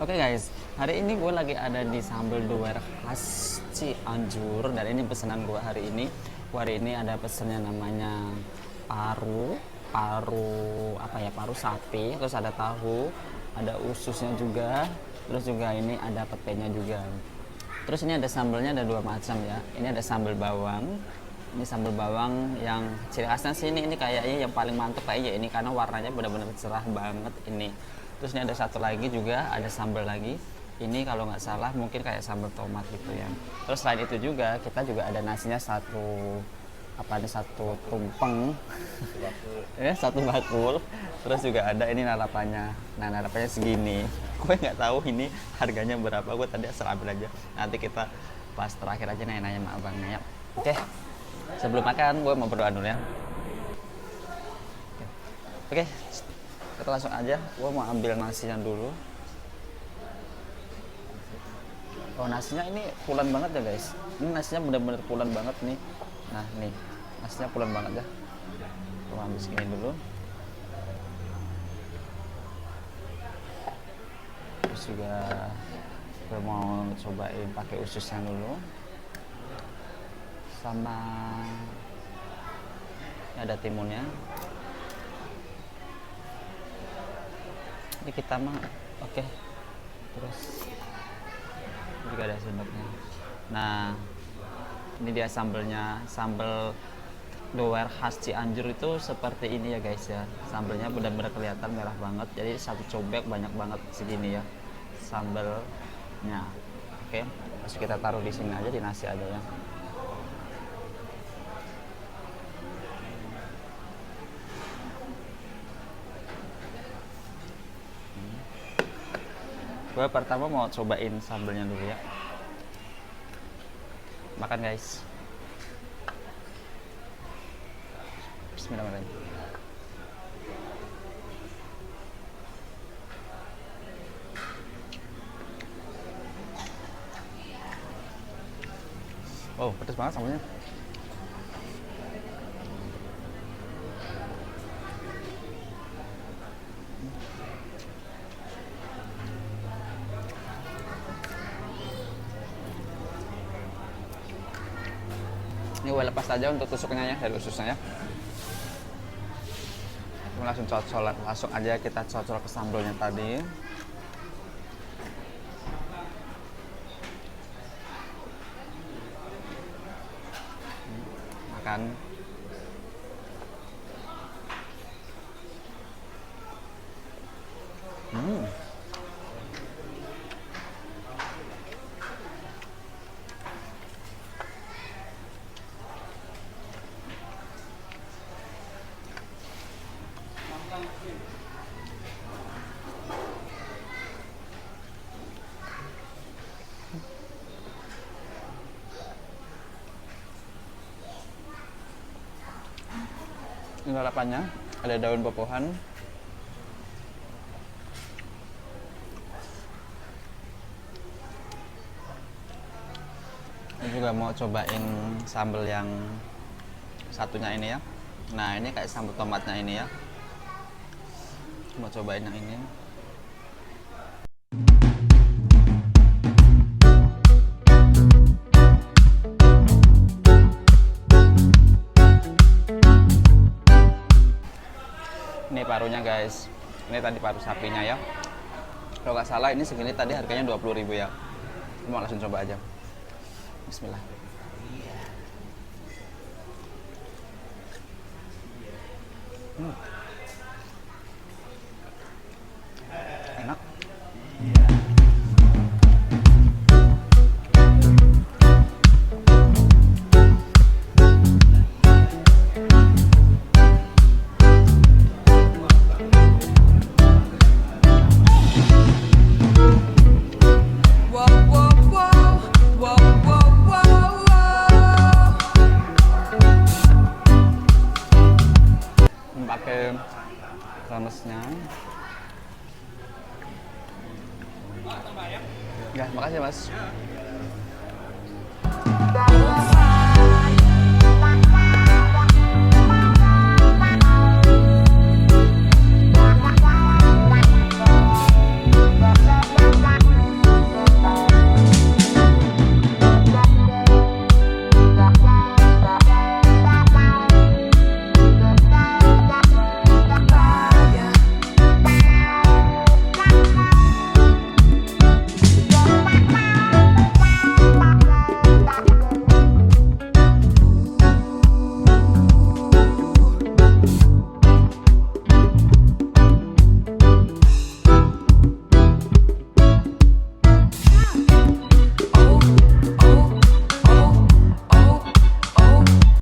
Oke guys, hari ini gue lagi ada di sambal doer khas Cianjur dan ini pesanan gue hari ini. Hari ini ada pesannya namanya paru sapi, terus ada tahu, ada ususnya juga, terus juga ini ada petenya juga. Terus ini ada sambalnya ada dua macam ya. Ini ada sambal bawang. Ini sambal bawang yang ciri khasnya sih ini kayaknya yang paling mantep kayaknya ini karena warnanya benar-benar cerah banget ini. Terus ini ada satu lagi juga, ada sambal lagi. Ini kalau nggak salah mungkin kayak sambal tomat gitu ya. Terus selain itu juga kita juga ada nasinya satu tumpeng, ya satu bakul. Terus juga ada ini lalapannya. Nah lalapannya segini. Gue nggak tahu ini harganya berapa. Gue tadi asal ambil aja. Nanti kita pas terakhir aja nanya-nanya sama abangnya. Oke. Sebelum makan gue mau berdoa dulu ya. Oke. Kita langsung aja, gue mau ambil nasinya dulu. Oh nasinya ini pulen banget ya guys. Ini nasinya bener-bener pulen banget nih. Nah nih, nasinya pulen banget ya. Gue ambil segini dulu. Terus juga gue mau cobain pakai ususnya dulu. Sama ini ada timunnya. Ini kita mah oke. Terus juga ada sendoknya. Nah ini dia sambalnya, sambal doer khas Cianjur itu seperti ini ya guys ya. Sambalnya benar-benar kelihatan merah banget, jadi satu cobek banyak banget segini ya sambalnya. Oke, terus kita taruh di sini aja, di nasi aja ya. Gue pertama mau cobain sambalnya dulu ya. Makan guys. Bismillahirrahmanirrahim. Oh pedas banget sambalnya. Ini gue lepas aja untuk tusuknya ya, dari ususnya ya. Kita langsung aja kita cocol ke sambalnya tadi. Makan. Ini lalapannya, ada daun pepohan. Ini juga mau cobain sambal yang satunya ini ya. Nah ini kayak sambal tomatnya ini ya. Mau cobain yang ini. Ini parunya guys, ini tadi paru sapinya ya. Kalau nggak salah ini segini tadi harganya 20.000 ya. Mau langsung coba aja. Bismillah. Enak. Pakai ramesnya. Ya, makasih mas.